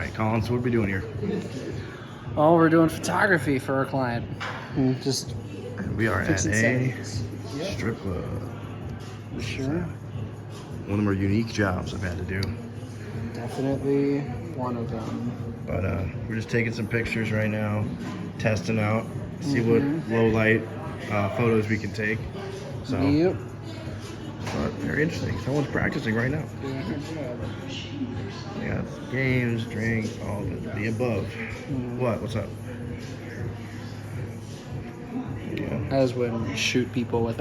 right, Colin, so what are we doing here? Oh, we're doing photography for our client. Just We are at fixing a settings. strip club. Sure. One of the more unique jobs I've had to do. Definitely one of them. But we're just taking some pictures right now, testing out, see what low light photos we can take. So, Yep. but very interesting. Someone's practicing right now. Doing her job. They got games, drinks, all the above. What? What's up? Yeah. As when we shoot people with